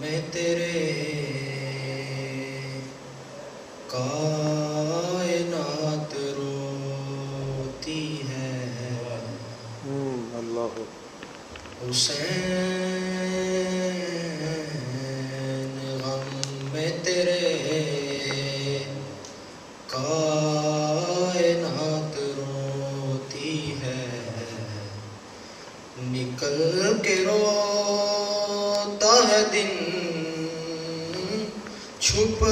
میں تیرے کائنات روتی ہے اللہ حسین غم میں تیرے کائنات روتی ہے نکل کے روتا ہے دن چھپ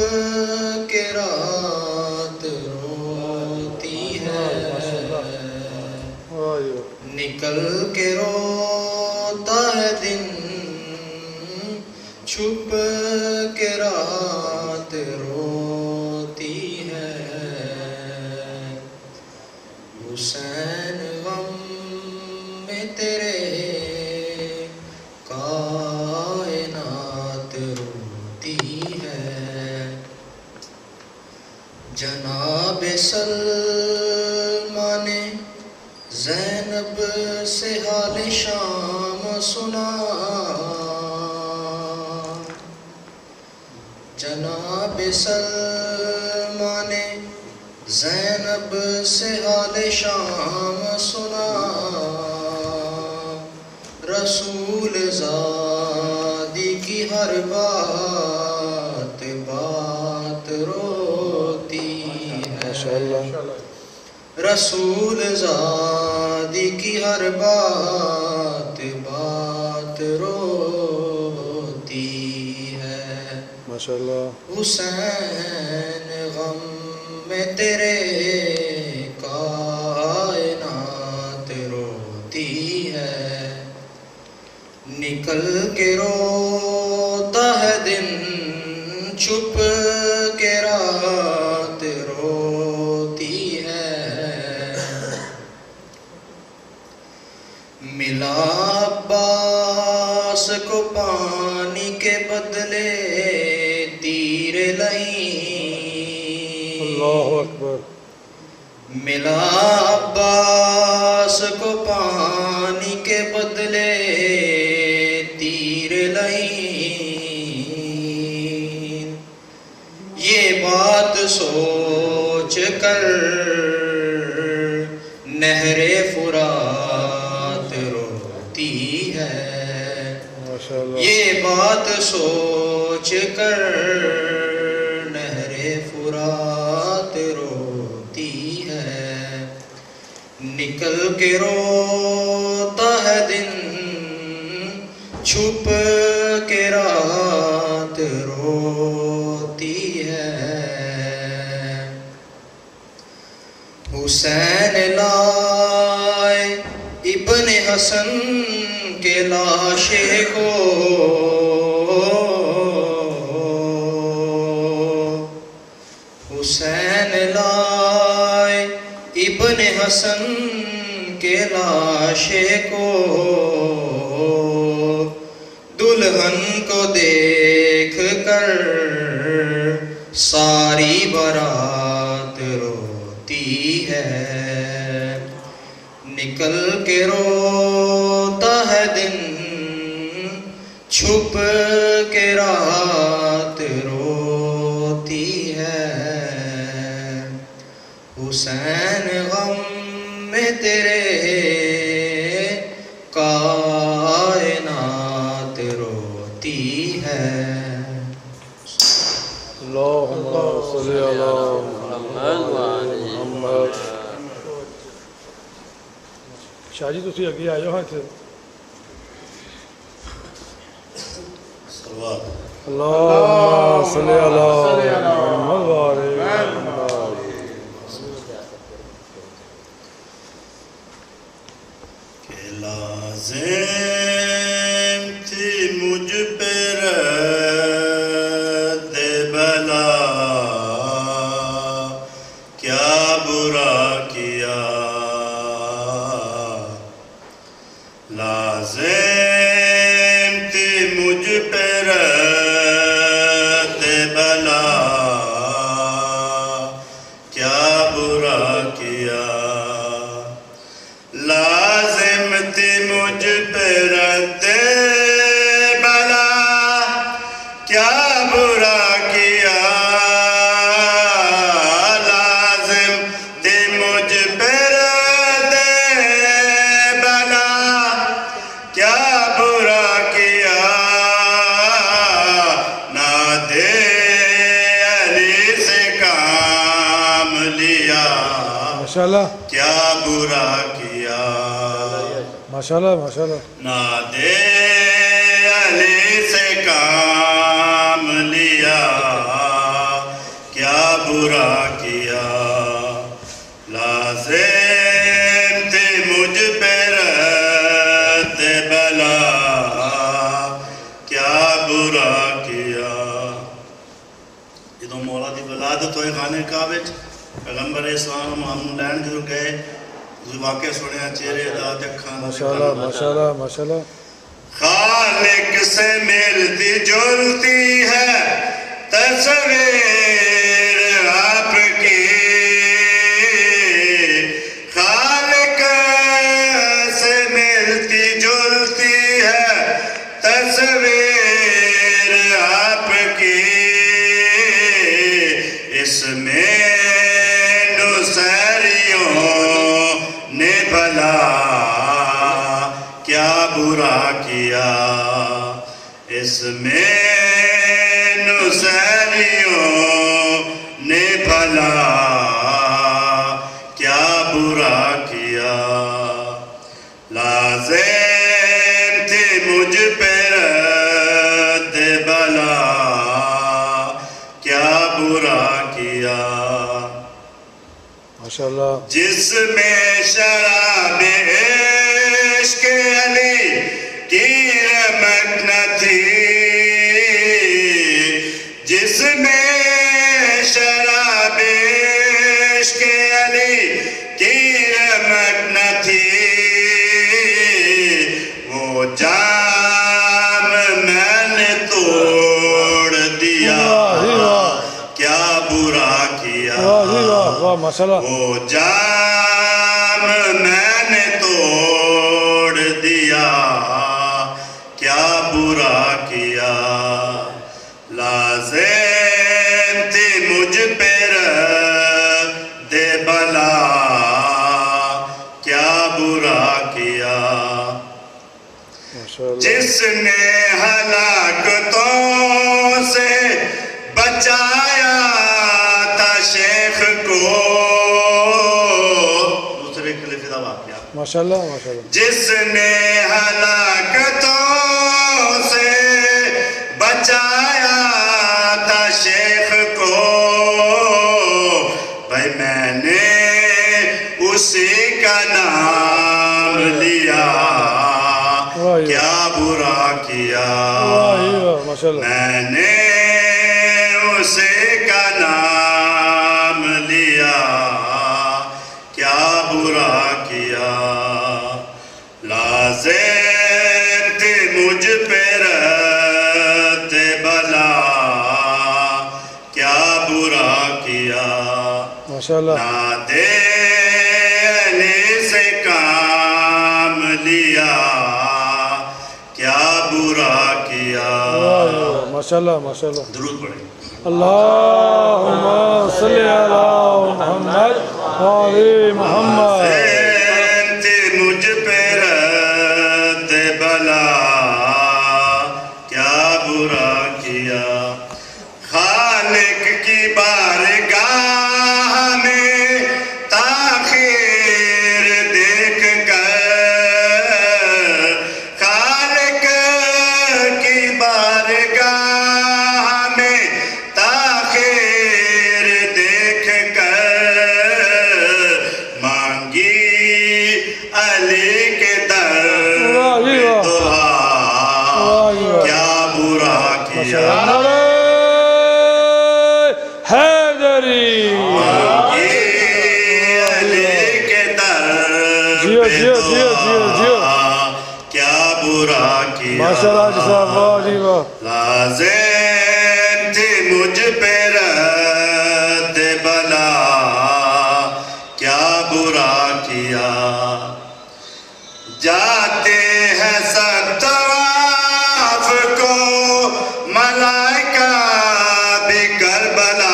کے رات روتی ہے نکل کے روتا ہے دن چھپ کے رات روتی ہے حسین غم میں تیرے کائنات روتی ہے جناب سلمٰ نے زینب سے حال شام سنا جناب سلمٰ نے زینب سے حال شام سنا رسول زادی کی ہر بات بات روتی ہے رسول زادی کی ہر بات بات روتی ہے ماشاءاللہ حسین غم میں تیرے کائنات روتی ہے نکل کے روتا ہے دن چھپ کے رات روتی ہے ملا عباس کو پانی کے بدلے تیر لئیں اللہ اکبر ملا عباس کو پانی کے بدلے تیر لئیں یہ بات سوچ کر نہر فرات روتی ہے یہ بات سوچ کر نہر فرات روتی ہے نکل کے روتا ہے دن چھپ کے رات روتی ہے حسین لائے ابن حسن کے لاشے کو حسین لائے ابن حسن کے لاشے کو دلہن کو دیکھ کر ساری بارات روتی ہے نکل کے روتا ہے دن چھپ کے رات روتی ہے حسین غم میں تیرے کائنات روتی ہے اللہم صلی علی محمد شاہ جی تسی اگے آ جاؤ ہاں اتنے اللہم صلی علی محمد وآلہ محمد کہ لازم تھی مجھ پہ رد بلا کیا برا کیا لازم تھی مجھ پہ رد بلا کیا برا کیا لازم تھی مجھ پہ رد بلا ماشاءاللہ کیا برا کیا ماشاءاللہ ماشاءاللہ نادے علی سے کام لیا کیا برا کیا لازم تھی مجھ پہ رد بلا کیا برا کیا جدوں مولا دی ولادت ہوئے خانے کعبے پیغمبر اسلام ہم لین جو گئے واقعہ سنیا چہرے دا دکھاں ماشاءاللہ ماشاءاللہ ماشاءاللہ خالق سے ملتی جلتی ہے تصویر آپ کی خالق سے ملتی جلتی ہے تصویر آپ کی اس میں نے بھلا کیا برا کیا اس میں نصیریوں نے بھلا کیا برا کیا لازم تھی مجھ پہ رد بلا کیا برا کیا ماشاءاللہ جس میں شراب عشق علی کی رمک نہ تھی جس میں شراب عشق علی کی رمک نہ تھی وہ جام میں نے توڑ دیا کیا برا کیا واہ ماشاءاللہ وہ جام میں نے توڑ دیا کیا برا کیا لازم تھی مجھ پہ رد بلا کیا برا کیا جس نے ہلاکتوں سے بچایا تھا شیخ کو دوسرے خلیفے دا واقعہ ماشاءاللہ ماشاءاللہ جس نے ہلاکتوں سے بچایا تھا شیخ کو بھائی میں نے اسی کا نام لیا کیا برا کیا میں نے اسی کا نام لیا کیا برا کیا لازم تھی مجھ پہ رد بلا کیا برا کیا ماشاءاللہ نادے علی سے کام لیا کیا برا کیا ماشاءاللہ ماشاءاللہ درود پڑھیں اللہم صلی علی محمد وعلی محمد لازم تھی مجھ پہ رد بلا کیا برا کیا خالق کی بارگاہ میں تاخیر دیکھ کر خالق کی بارگاہ میں تاخیر دیکھ کر مانگی علی کے در میں دعا کیا برا کیا حیدری مانگی علی کے در میں دعا کیا برا کیا ماشاءاللہ جی صاحب واہ جی واہ لازم تھی مجھ پہ رد بلا کیا برا کیا جاتے ہیں سب طواف کو ملائکہ بھی کربلا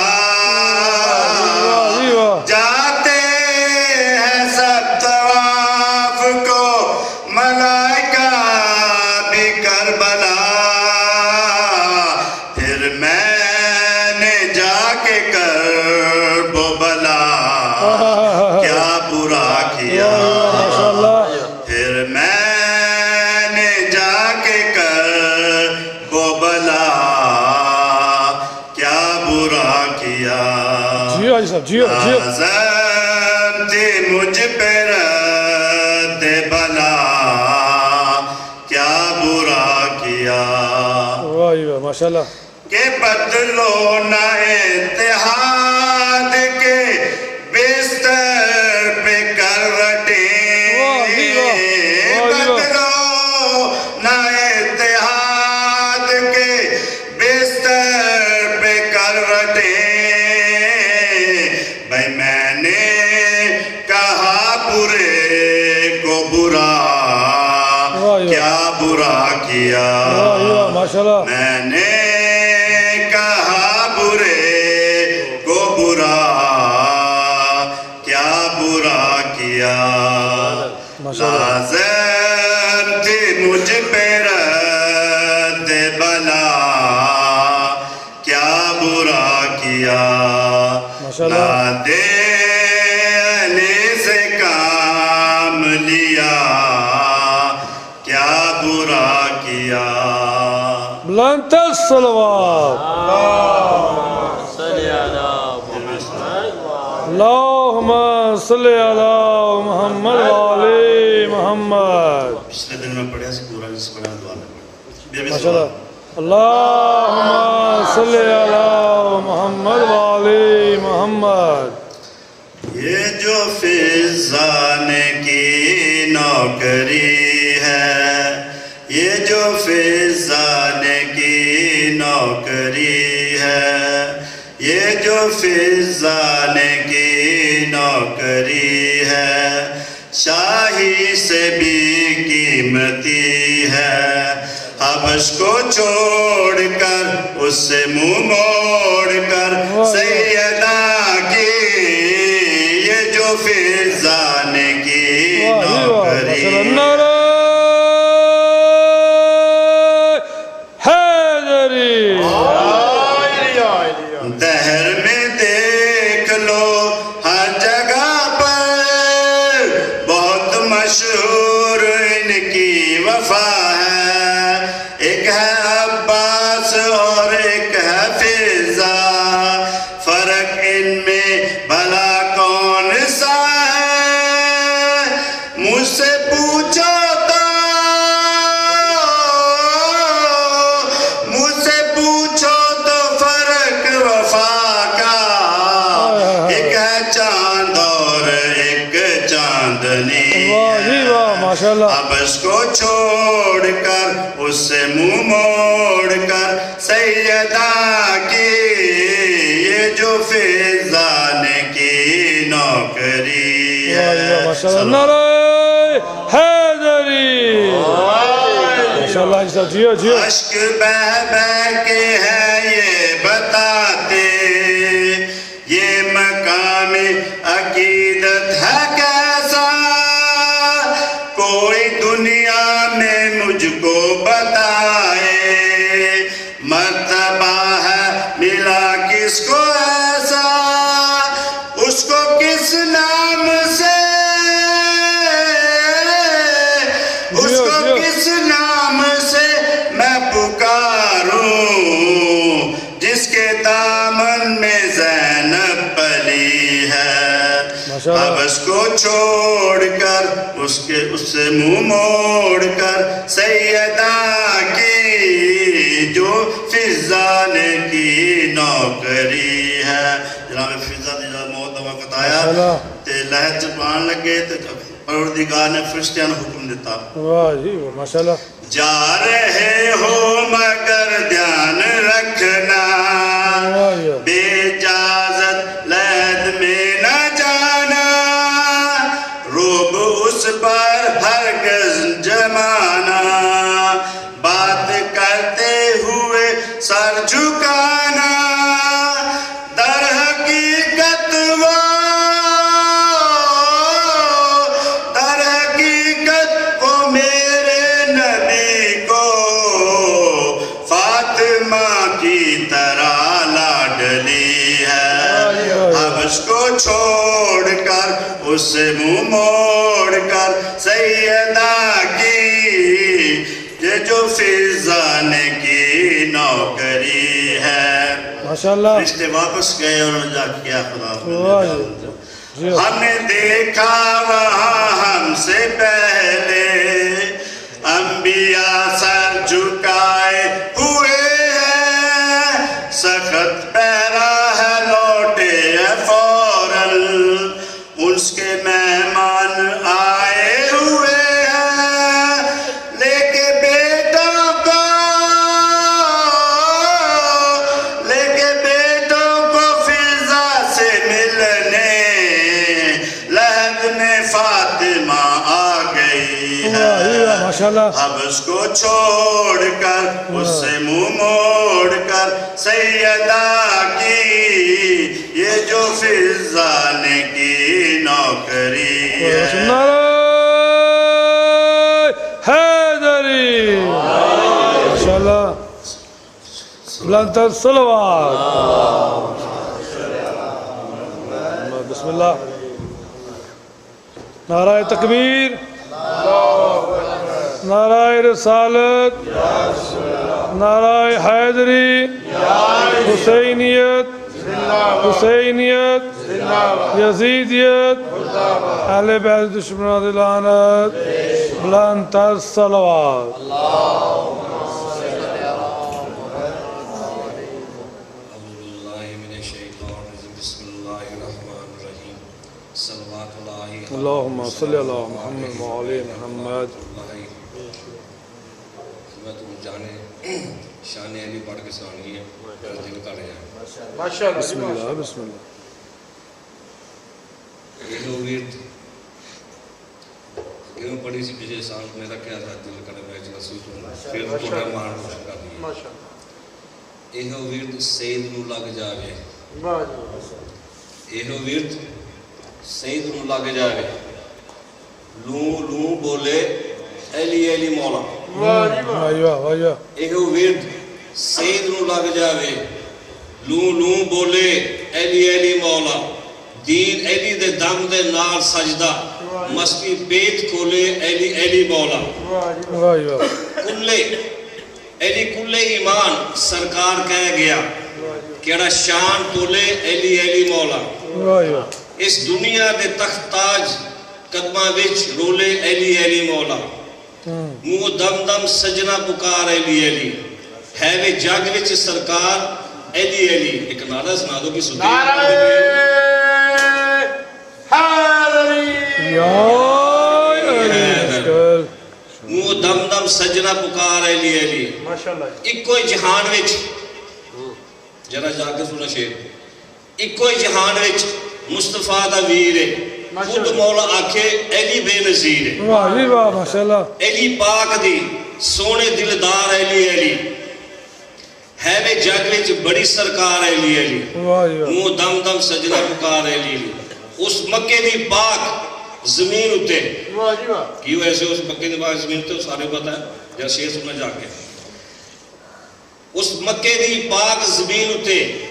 جاتے ہیں سب طواف کو ملائکہ بھی کربلا پھر میں نے جا کے کرب و بلا کیا برا کیا جیو حاجی صاحب جیو جیو نظر تھی مجھ پہ رد بلا کیا برا کیا واہ جی واہ ماشاءاللہ کہ بدلو نہ اتحاد کے بستر پہ کروٹیں بدلو نہ اتحاد کے بستر پہ کروٹیں بھائی میں نے کہا برے کو برا کیا برا کیا ماشاءاللہ میں نے کہا برے کو برا کیا برا کیا لازم تھی مجھ پہ رد بلا کیا برا کیا نادینے سے کام لیا کیا برا کیا بلند الصلوات اللہم صلی علی محمد وعلی محمد پچھلے دن میں پڑھیا سے پورا جس پڑھا دعا میں پڑھا ماشاءاللہ اللہم صلی علی محمد وعلی محمد یہ جو فضانے کی نوکری ہے یہ جو فضانے کی نوکری ہے یہ جو فضانے کی نوکری ہے شاہی سے بھی قیمتی ہے حبش کو چھوڑ کر اس سے منہ موڑ کر سیدہ کی یہ جو فضانے کی نوکری نعرہ حیدری دہر میں دیکھ لو ہر جگہ پر بہت مشہور ان کی وفا ہے ایک ہے عباس اور ایک ہے فضا فرق ان میں بھلا کون سا ہے مجھ سے پوچھو تو فرق وفا کا ایک ہے چاند اور ایک چاندنی حبش کو چھوڑ کر اس سے منہ موڑ کر سیدہ کی یہ جو فضانے کی نوکری ہے نعرہ حیدری ماشاءاللہ جیو جیو اشک بہ بہ کے ہے یہ بتاتے یہ مقام عقیدت ہے کیسا کوئی دنیا میں مجھ کو بتائے مرتبہ ہے ملا کس کو ایسا اس کو کس نام سے اس کو کس نام سے میں پکاروں جس کے دامن میں زینب پلی ہے حبش کو چھوڑ کر اس سے منہ موڑ کر سیدہ کی جو فضانے کی نوکری ہے جناب فضا دی موت دا وقت آیا تے لہر چپان لگے تے پروردگار نے فرشتیاں حکم دیتا واہ جی ماشاءاللہ جا رہے ہو مگر دھیان رکھنا بے اجازت لہد میں نہ جانا روب اس پر ہرگز جمانا بات کرتے ہوئے سر جھکانا در حقیقت وہ میرے نبی کو فاطمہ کی طرح لاڈلی ہے حبش کو چھوڑ کر اس سے منہ موڑ کر سیدہ کی یہ جو فضانے کی نوکری ہے ماشاءاللہ رشتے واپس گئے اور انہوں نے جا کیا خدا واہ جی ہم نے دیکھا وہاں ہم سے پہلے انبیاء سر جھکائے ہوئے ہیں سخت پیرا ہے لوٹے ہیں فوراً اس کے مہمان آئے ہوئے ہیں لے کے بیٹوں کو فضا سے ملنے لہد میں فاطمہ آ گئی ہے ماشاءاللہ اب اس کو چھوڑ کر اس سے منہ موڑ کر سیدہ کی یہ جو فضا نے کی نوکری ہے نعرہ حیدری ماشاءاللہ بلند تر صلوات بسم اللہ نعرہ تکبیر نعرہ رسالت نعرہ حیدری حسینیت حسینیت یزیدیت اہل بیت دشمنان لعنت بلند تر صلوات اللہم صلی اللہ محمد وعلی محمد شان علی پڑھ کے سنانی ہے دل کر رہے ہیں بسم اللہ بسم اللہ یہ ورد یہ پڑھی سی پچھلے سال میرا کیا تھا دل کرے میں چلا سوچ ہوں پھر پورا مان روشن کر دیا یہ ورد سید نو لگ جاوے یہ ورد سید نو لگ جاوے لوں لوں بولے ایلی ایلی مولا یہ ورد سید نو لگ جاوے لوں لوں بولے ایلی ایلی مولا دین ایلی دے دم دے نال سجدہ مسکی بیت کھولے ایلی ایلی مولا کلے ایلی کلے ایمان سرکار کہہ گیا کیڑا شان تولے ایلی ایلی مولا اس دنیا دے تخت تاج قدمہ وچ رولے ایلی ایلی مولا منہ دم دم سجنا پکار ایلی ایلی ہے وے جگ وچ سرکار ایلی ایلی ایک نعرہ سنا دو کہ سنی نعرہ حیدری منہ دم دم سجنا پکار ایلی ایلی ایک کوئی جہان وچ جرا جا کے سنا شیر ایک کوئی جہان وچ مصطفیٰ دا ویر ہے خود مولا آکھے ایلی بے نظیر ہے واہ جی واہ ماشاءاللہ ایلی پاک دی سونے دلدار ایلی ایلی ہے وے جگ وچ بڑی سرکار ایلی ایلی منہ دم دم سجنا پکار ایلی ایلی اس مکے دی پاک زمین اتے کیوں ایسے اس مکے دی پاک زمین اتے سارے پتہ ہے جب شیر سننا جا کے اس مکے دی پاک زمین اتے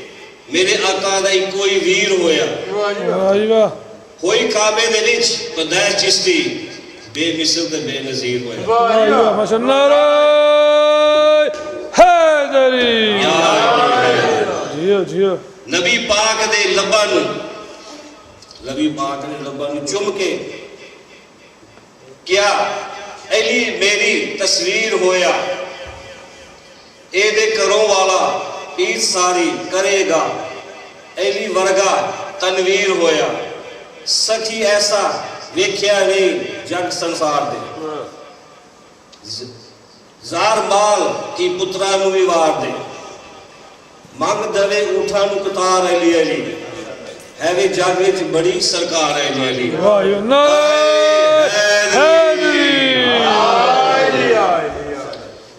میرے آقا دا ایک کوئی ویر ہویا ہوئی کعبے دے وچ قدیر چشتی بے مثل تے بے نظیر ہویا ماشاءاللہ حیدری جیو جیو نبی پاک دے لبا نو چم کے کیا علی میری تصویر ہویا اے دے کروں والا عید ساری کرے گا علی ورگا تنویر ہویا سکھی ایسا ویکھیا نہیں جگ سنسار دے زار مال کی پترا نو بھی وار دے مانگ دوے اٹھا نو کتار علی علی ہے وے جگ وچ بڑی سرکار علی علی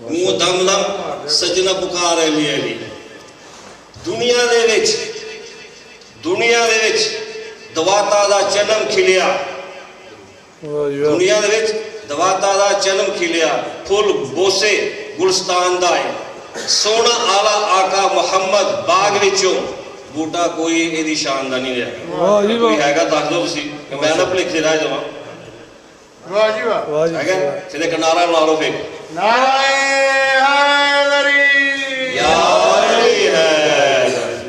منہ دم دم سجنا پکار علی علی دنیا دے وچ دواتا دا جنم کھلیا دنیا دے وچ دواتا دا جنم کھلیا پھول بوسے گلستان دائے سونا آلہ آقا محمد باغ وچوں بوٹا کوئی ایدی شاندہ نہیں ہے کوئی ہے گا داخلو بسی میں نہ پلک سے رائے جوان ہے گا سیدھے کا نعرہ نعرہ پھیک نعرہ حیدری یا علی حیدر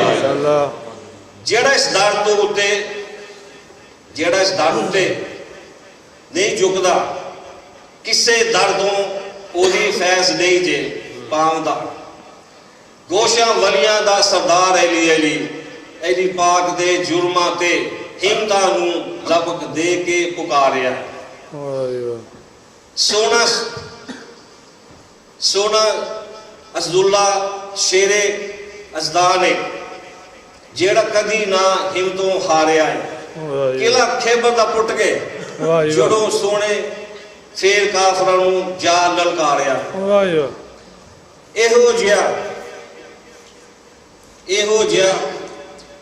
ماشاءاللہ جیڑا اس در تو اتے نہیں جھکدا کسے دردوں اوہی فیض نہیں جے پاوندا گوشاں ولیاں دا سردار علی پاک دے جرماں تے ہمتاں نوں لبک دے کے پکاریا سونا اسداللہ شیر ازدان ہے جیڑا کدی نہ ہمتوں ہاریا ہے قلعہ خیبر دا پٹ کے جڑوں سونے پھر کافراں نوں جا للکاریا ایہو جیا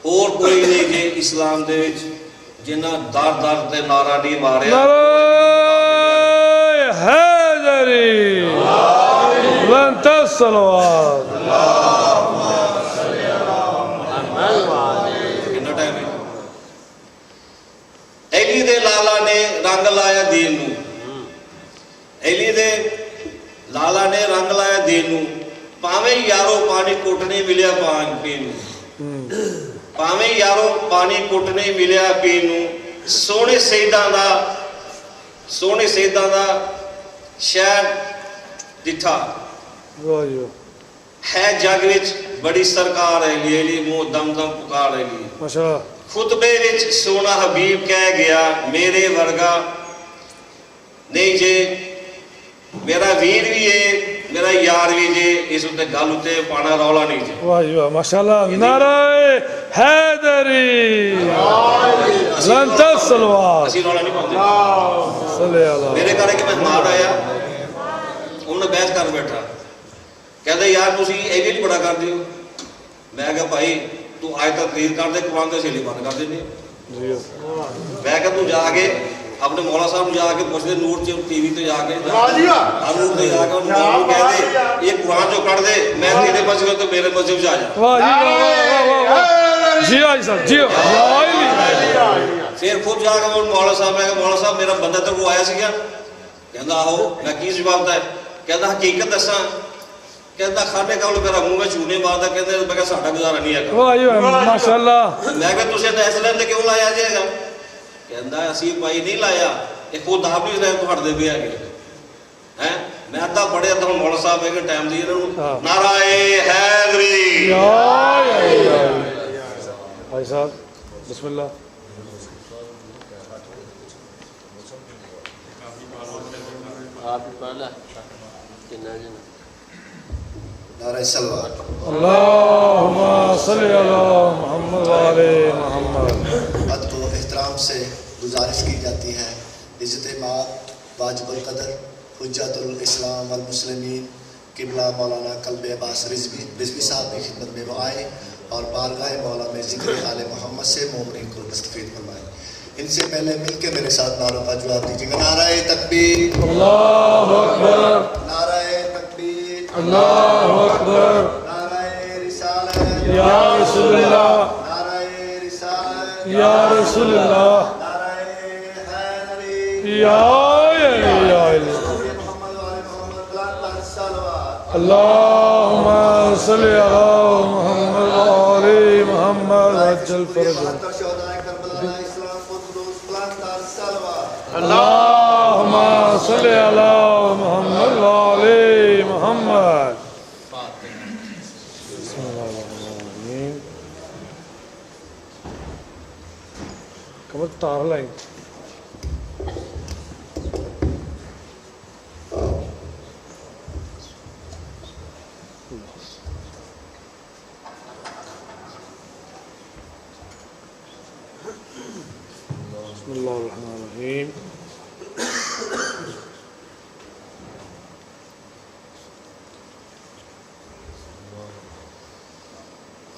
اور کوئی نہیں جے اسلام دے وچ جنہاں دار تے نعرہ نہیں ماریا نعرہ حیدری بلند الصلوات کتنا ٹائم ہے علی دے لالا نے رنگ لایا دین نوں علی دے لالا نے رنگ لایا دین نوں پاویں یارو پانی کوٹ نہیں ملیا پین نوں پاویں یارو پانی کوٹ نہیں ملیا پین نوں سونے سیداں دا شہر دٹھا ہے جگ وچ بڑی سرکار ہے علی منہ دم پکار ہے ماشاءاللہ خطبے وچ سونا حبیب کہہ گیا میرے ورگا نہیں جے میرا ویر بھی ہے میرا یار بھی جے اس تے گل تے پانا رولا نہیں جے واہ ماشاءاللہ نعرہ حیدری بلند الصلوات اسی رولا نہیں پاندے صلی اللہ میرے گھر ایک مہمان آیا انہوں نے بیعت کر بیٹھا کہتے یار تسی ایک نہیں بڑا کر دیو میں کہا بھائی تو آیت تقریر کر دے قرآن دے سیلی بند کر دینے میں کہا تو جا کے اپنے مولا صاحب جا کے پوچھ دے نور ٹی وی تے جا کے نور تے جا کے انہوں کہہ دے یہ قرآن جو کر دے میں تیرے مسجد تو میرے مسجد جا جا جی آئی صاحب جی پھر خود جا کے مولا صاحب میں کہا مولا صاحب میرا بندہ تک وہ آیا سی کیا کہتا آہو میں کی جواب دا ہے کہتا حقیقت دساں کہتا کھانے کا میرا منہ میں چونے مارتا کہتے میں کہا ساڑھا گزارا نہیں ہے ماشاءاللہ میں کہا تُسے ایسے لیندے کیوں لایا جائے گا کہتا ہے اسی بھائی نہیں لایا یہ خود آپ بھی اس تو ہٹ دے بھی آگے میں آتا پڑھے آتا ہوں مولا صاحب ایک ٹائم دیئے نعرہ حیدری بھائی صاحب بسم اللہ آپ ہی پڑھ لیں نعرہ صلوات اللہم صلی اللہ محمد وعلی محمد ادب و احترام سے گزارش کی جاتی ہے عزت مآب واجب القدر حجت الاسلام والمسلمین قبلہ مولانا قلب عباس رضوی صاحب کی خدمت میں وہ آئے اور بارگاہ مولا میں ذکر آل محمد سے مومنین کو مستفید فرمائے ان سے پہلے مل کے میرے ساتھ نعروں کا جواب دیجیے گا نعرہ تکبیر اللہ اکبر نعرہ تکبیر اللہ اکبر نعرہ رسالت یا رسول اللہ نعرہ رسالت یا رسول اللہ نعرہ حیدری یا علی محمد وعلی محمد بلند الصلوات اللہم صلی اللہ محمد وعلی محمد عجل فرج شہدائے کربلا اسلام قدس بلند الصلوات اللہم صلی اللہ محمد وعلی محمد بسم اللہ الرحمن الرحیم کمر تار لائیں بسم اللہ الرحمن الرحیم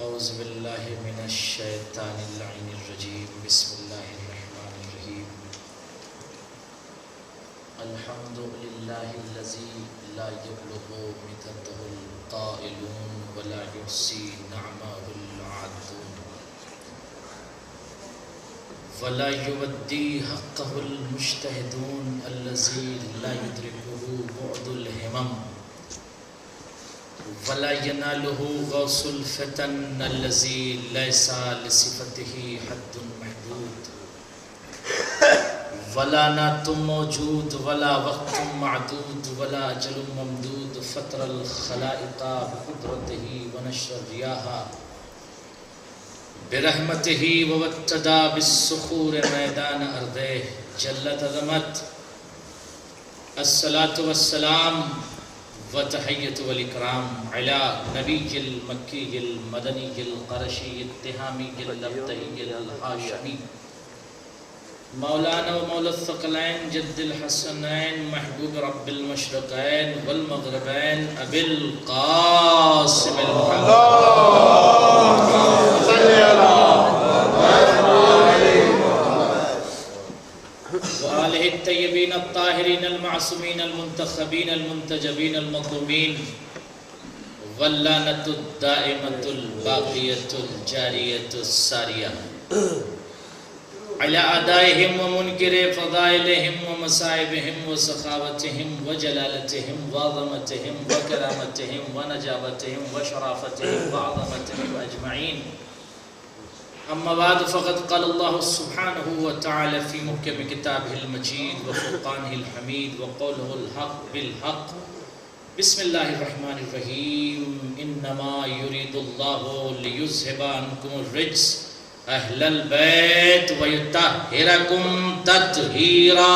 اعوذ باللہ من الشیطان اللعین الرجیم بسم اللہ الرحمن الرحیم الحمد للہ الذی لا یبلغ مدته القائلون ولا یحصی نعمه العادون ولا یودی حقه المجتہدون الذی لا یدرکه بعد الہمم ولا يناله غوث الفتن الذي ليس لصفته حد محدود ولا نعت موجود ولا وقت معدود ولا اجل ممدود فطر الخلائق بقدرته ونشر الرياح برحمته وابتدى بالصخور میدان ارضه جلت عظمت الصلاة والسلام وتحیت والاکرام علی نبی المکی المدنی القرشی التہامی اللبتئی الحاشمی مولانا و مولا الثقلین جد الحسنین محبوب رب المشرقین والمغربین ابی القاسم وآلہ الطیبین الطاہرین المعصومین المنتخبین المنتجبین المظلومین واللعنۃ الدائمۃ الباقیۃ الجاریۃ الساریہ علی اعدائہم ومنکر فضائلہم ومصائبہم وسخاوتہم وجلالتہم وعظمتہم وکرامتہم ونجابتہم وشرافتہم وعظمتہم اجمعین اما بعد فقد قال اللہ سبحانہ وتعالی فی محکم کتابہ المجید وفرقانہ الحمید وقولہ الحق بالحق بسم اللہ الرحمن الرحیم انما یرید اللہ لیذہب عنکم الرجس اہل البیت ویطہرکم تطہیرا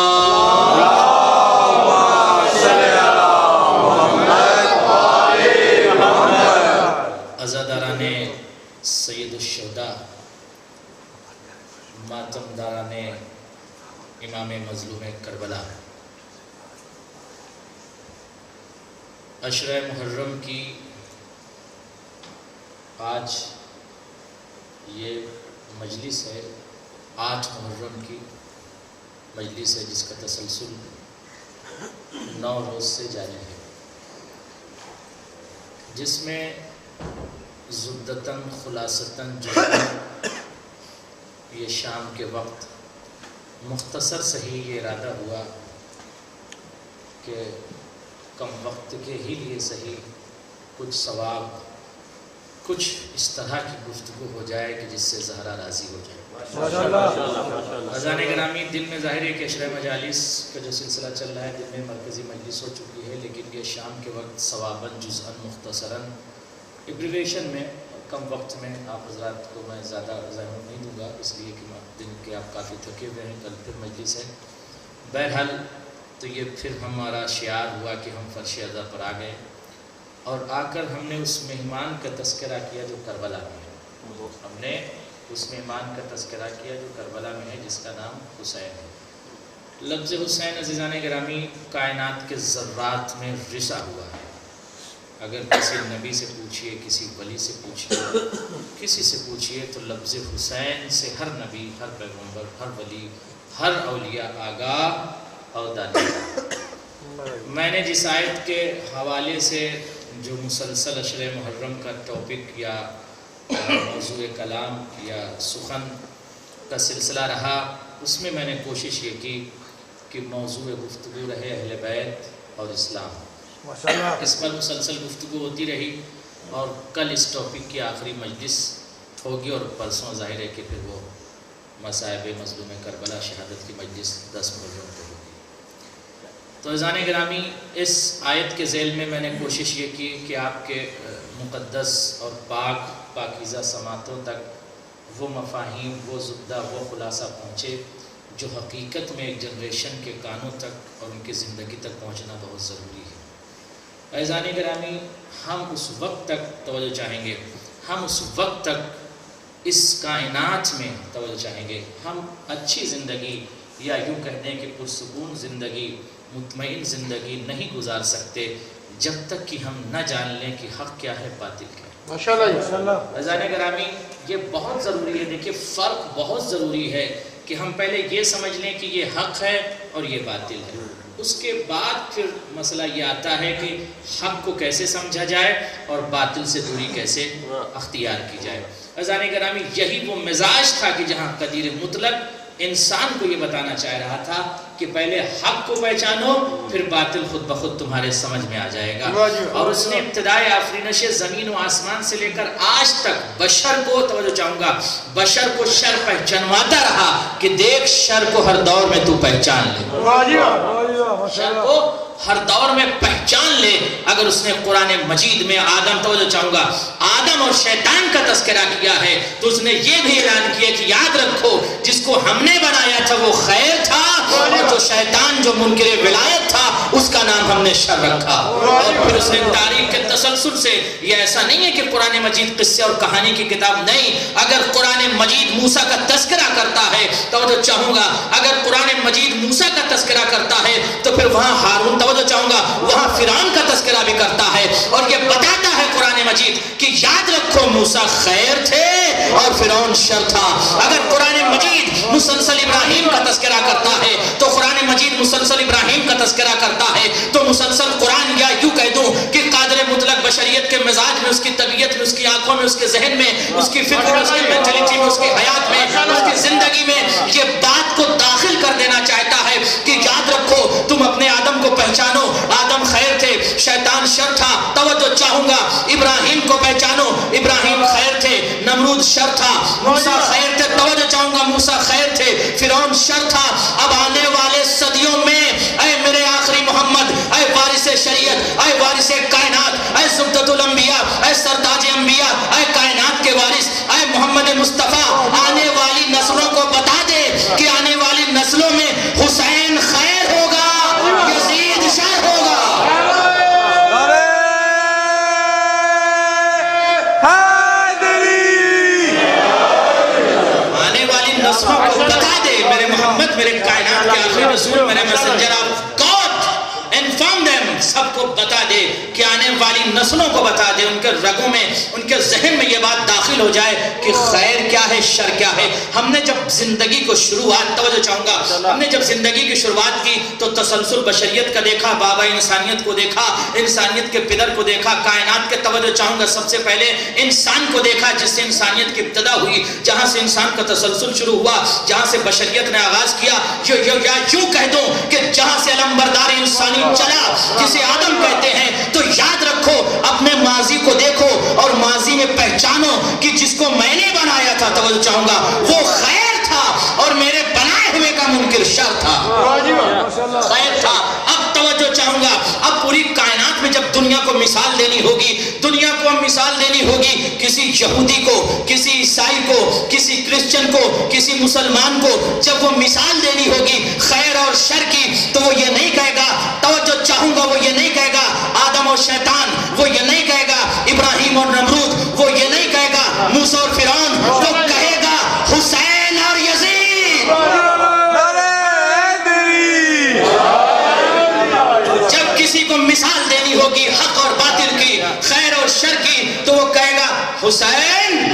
عزاداران سید الشہداء ماتم داران امام مظلوم کربلا، عشرہ محرم کی آج یہ مجلس ہے، 8 محرم کی مجلس ہے جس کا تسلسل 9 روز سے جاری ہے، جس میں زبدتاً خلاصتاً یہ شام کے وقت مختصر سے ہی یہ ارادہ ہوا کہ کم وقت کے ہی لیے صحیح کچھ ثواب، کچھ اس طرح کی گفتگو ہو جائے کہ جس سے زہرا راضی ہو جائے۔ عزیزان گرامی، دن میں ظاہر ہے کہ عشرہ مجالس کا جو سلسلہ چل رہا ہے دن میں مرکزی مجلس ہو چکی ہے، لیکن یہ شام کے وقت ثواباً جزءاً مختصراً ایبریویشن میں کم وقت میں آپ حضرات کو میں زیادہ زحمت نہیں دوں گا، اس لیے کہ دن کے آپ کافی تھکے ہوئے ہیں، کل پھر مجلس ہے۔ بہرحال تو یہ پھر ہمارا شعار ہوا کہ ہم فرش ازا پر آ گئے اور آ کر ہم نے اس مہمان کا تذکرہ کیا جو کربلا میں ہے، ہم نے اس مہمان کا تذکرہ کیا جو کربلا میں ہے جس کا نام حسین ہے۔ لفظ حسین عزیزان گرامی کائنات کے ذرات میں رسا ہوا ہے، اگر کسی نبی سے پوچھئے، کسی ولی سے پوچھئے، کسی سے پوچھئے تو لفظ حسین سے ہر نبی، ہر پیغمبر، ہر ولی، ہر اولیاء آگاہ اور دانے۔ میں نے جس آیت کے حوالے سے جو مسلسل عشرہ محرم کا ٹاپک یا موضوع کلام یا سخن کا سلسلہ رہا، اس میں میں نے کوشش یہ کی کہ موضوع گفتگو رہے اہل بیت اور اسلام، اس پر مسلسل گفتگو ہوتی رہی اور کل اس ٹاپک کی آخری مجلس ہوگی اور پرسوں ظاہر ہے کہ پھر وہ مصائب مظلوم کربلا شہادت کی مجلس 10 محرم کو ہوگی۔ تو عزیزان گرامی، اس آیت کے ذیل میں میں نے کوشش یہ کی کہ آپ کے مقدس اور پاکیزہ سماعتوں تک وہ مفاہیم، وہ زبدہ، وہ خلاصہ پہنچے جو حقیقت میں ایک جنریشن کے کانوں تک اور ان کی زندگی تک پہنچنا بہت ضروری ہے۔ عزیزان گرامی، ہم اس وقت تک توجہ چاہیں گے، ہم اس وقت تک اس کائنات میں توجہ چاہیں گے، ہم اچھی زندگی یا یوں کہہ دیں کہ پرسکون زندگی، مطمئن زندگی نہیں گزار سکتے جب تک کہ ہم نہ جان لیں کہ حق کیا ہے، باطل کیا ہے۔ ماشاءاللہ عزیزان گرامی، یہ بہت ضروری ہے، دیکھیں فرق بہت ضروری ہے کہ ہم پہلے یہ سمجھ لیں کہ یہ حق ہے اور یہ باطل ہے، اس کے بعد پھر مسئلہ یہ آتا ہے کہ حق کو کیسے سمجھا جائے اور باطل سے دوری کیسے اختیار کی جائے۔ عزیزان گرامی، یہی وہ مزاج تھا کہ جہاں قدیر مطلق انسان کو یہ بتانا چاہ رہا تھا کہ کہ پہلے حق کو پہچانو پھر باطل خود بخود تمہارے سمجھ میں آ جائے گا. اور اس نے ابتدائے آفرینش زمین و آسمان سے لے کر آج تک بشر کو, توجہ چاہوں گا, بشر کو شر پہچانواتا رہا کہ دیکھ شر کو ہر دور میں تو پہچان لے, شر کو ہر دور میں پہچان لے. اگر اس نے قرآن مجید میں آدم, توجہ چاہوں گا, آدم اور شیطان کا تذکرہ کیا ہے تو اس نے یہ بھی اعلان کیا کہ یاد رکھو جس کو ہم نے بنایا تھا وہ خیر تھا, اور جو شیطان جو منکر ولایت تھا اس کا نام ہم نے شر رکھا. اور پھر اس نے تاریخ کے تسلسل سے, یہ ایسا نہیں ہے کہ قرآن مجید قصے اور کہانی کی کتاب نہیں, اگر قرآن مجید موسیٰ کا تذکرہ کرتا ہے, توجہ چاہوں گا, اگر قرآن مجید موسیٰ کا تذکرہ کرتا ہے تو پھر وہاں ہارون, توجہ چاہوں گا, وہاں فرعون کا تذکرہ بھی کرتا ہے. اور یہ بتاتا ہے قرآن مجید کہ یاد رکھو موسیٰ خیر تھے اور فرعون شر تھا. اگر قرآن مجید مسلسل ابراہیم کا تذکرہ کرتا ہے تو قرآن مجید مسلسل ابراہیم کا تذکرہ کرتا ہے تو مسلسل قرآن, یا یوں کہہ دوں کہ قادر مطلق بشریت کے مزاج میں, اس کی طبیعت میں, اس کی آنکھوں میں, اس کے ذہن میں, اس کی فکر میں, اس کی مینٹلٹی میں, اس کی حیات میں, اس کی زندگی میں یہ بات کو داخل کر دینا چاہتا ہے کہ یاد رکھو تم اپنے آدم کو پہچانو, آدم خیر تھے, شیطان شر تھا. توجہ چاہوں گا, ابراہیم کو پہچانو, ابراہیم خیر تھے, نمرود شر تھا, موسیٰ خیر تھے, توجہ چاہوں گا, موسیٰ خیر تھے, فرعون شر تھا. اب آنے والے صدیوں میں اے میرے آخری محمد, اے وارث شریعت, اے وارث کائنات, اے زبدۃ الانبیاء, اے سرتاج انبیاء, اے کائنات کے وارث, اے محمد مصطفیٰ, آنے والی نسلوں کو بتا دے کہ آنے والی نسلوں میں حسین خیر ہوگا, یزید شر ہوگا. آنے والی نسلوں کو بتا دے میرے محمد, میرے کائنات کے آخری رسول, میرے messenger of God, inform them, سب کو بتا دے کہ آنے والی نسلوں کو بتا دے, ان کے رگوں میں, ان کے ذہن میں یہ بات داخل ہو جائے کہ خیر کیا ہے, شر کیا ہے. ہم نے جب زندگی کو شروعات, توجہ چاہوں گا, ہم نے جب زندگی کی شروعات کی تو تسلسل بشریت کا دیکھا, بابا انسانیت کو دیکھا, انسانیت کے پدر کو دیکھا, کائنات کے, توجہ چاہوں گا, سب سے پہلے انسان کو دیکھا جس سے انسانیت کی ابتدا ہوئی, جہاں سے انسان کا تسلسل شروع ہوا, جہاں سے بشریت نے آغاز کیا. یا یوں کہہ دوں کہ جہاں سے علمبردار انسانی چلا جسے آدم کہتے ہیں, تو یاد رکھو اپنے ماضی کو دیکھو اور ماضی میں پہچانو کہ جس کو میں نے بنایا تھا, توجہ چاہوں گا, وہ خیر تھا اور میرے بنائے ہوئے کا منکر شر تھا, خیر تھا. اب توجہ چاہوں گا, اب پوری کائنات میں جب دنیا کو مثال دینی ہوگی, دنیا کو مثال دینی ہوگی, کسی یہودی کو, کسی عیسائی کو, کسی کرسچن کو, کسی مسلمان کو جب وہ مثال دینی ہوگی خیر اور شر کی, تو وہ یہ نہیں کہے گا, توجہ چاہوں گا, وہ یہ نہیں کہے گا آدم اور شیطان, وہ یہ نہیں کہے گا ابراہیم اور نمرود, وہ یہ نہیں کہے گا موسیٰ اور فرعون, وہ کہے گا حسین اور یزید. جب کسی کو مثال دینی ہوگی حق اور باطل کی, خیر اور شر کی, تو وہ کہے گا حسین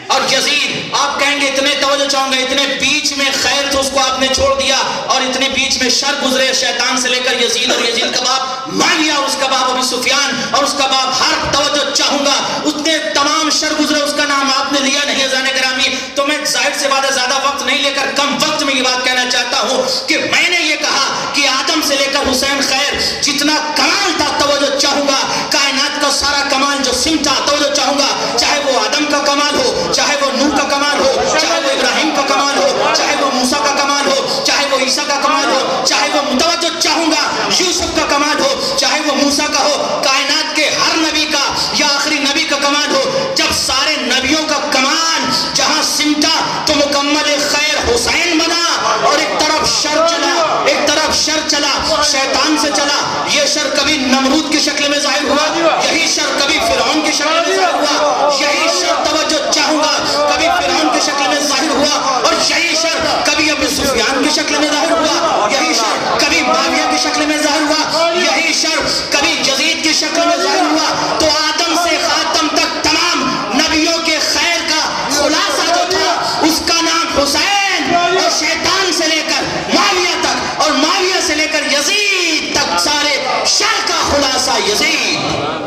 اور یزید. آپ کہیں گے اتنے, توجہ چاہوں گا, اتنے بیچ میں خیر تو اس کو آپ نے چھوڑ دیا, اور اتنے بیچ میں شر گزرے, شیطان سے لے کر یزید, اور یزید کا باپ معاویہ, اور اس کا باپ ابو سفیان, اور اس کا باپ حرب. توجہ چاہوں گا, اتنے تمام شر گزرے, اس کا نام آپ نے لیا نہیں عزیزان گرامی. تو میں ظاہر سے زیادہ وقت نہیں لے کر کم وقت میں یہ بات کہنا چاہتا ہوں کہ میں نے یہ کہا کہ آدم سے لے کر حسین خیر, جتنا کمال تھا, توجہ چاہوں گا, کائنات کا سارا کمال جو سمٹا, توجہ چاہوں گا, چاہے وہ آدم کا کمال ہو, چاہے وہ نوح کا کمال ہو, چاہے وہ ابراہیم کا کمال ہو, چاہے وہ موسیٰ کا کمال ہو, چاہے وہ عیسیٰ کا کمال ہو, چاہے وہ, توجہ چاہوں گا, یوسف کا کمال ہو, چاہے وہ موسیٰ کا ہو, کائنات کے ہر نبی کا یا آخری نبی کا کمال ہو, جب سارے نبیوں کا کمال جہاں سمٹا تو مکمل خیر حسین بنا, اور ایک طرف شر چلا, ایک طرف شر چلا, شیطان سے چلا. یہ شر کبھی نمرود کی شکل میں ظاہر ہوا, یہی شر کبھی فرعون کی شکل میں ظاہر ہوا, یہی شر, توجہ چاہوں گا, کبھی فرعون کی شکل میں ظاہر ہوا, اور یہی شر کبھی ابو سفیان کی شکل میں ظاہر ہوا, یہی شر کبھی معاویہ کی شکل میں ظاہر ہوا, یہی شر کبھی یزید کی شکل میں ظاہر ہوا. تو آدم سے خاتم تک تمام نبیوں کے خیر کا خلاصہ جو تھا اس کا نام حسین, اور شیطان سے لے کر معاویہ تک, اور معاویہ سے لے کر یزید تک سارے شر کا خلاصہ یزید.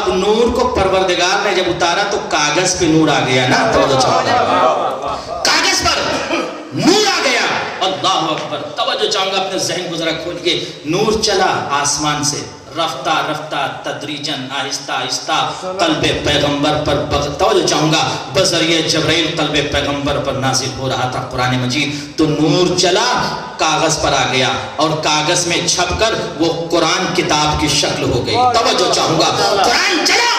اب نور کو پروردگار نے جب اتارا تو کاغذ پہ نور آ گیا نا، کاغذ پر نور آ گیا. اللہ اکبر. توجہ چاہوں گا، اپنے ذہن کو ذرا کھول کے. نور چلا آسمان سے رفتہ رفتہ تدریجاً آہستہ آہستہ قلب پیغمبر پر توجہ چاہوں گا بذریعہ جبرائیل قلب پیغمبر پر نازل ہو رہا تھا قرآن مجید. تو نور چلا، کاغذ پر آ گیا اور کاغذ میں چھپ کر وہ قرآن کتاب کی شکل ہو گئی. توجہ چاہوں گا، قرآن چلا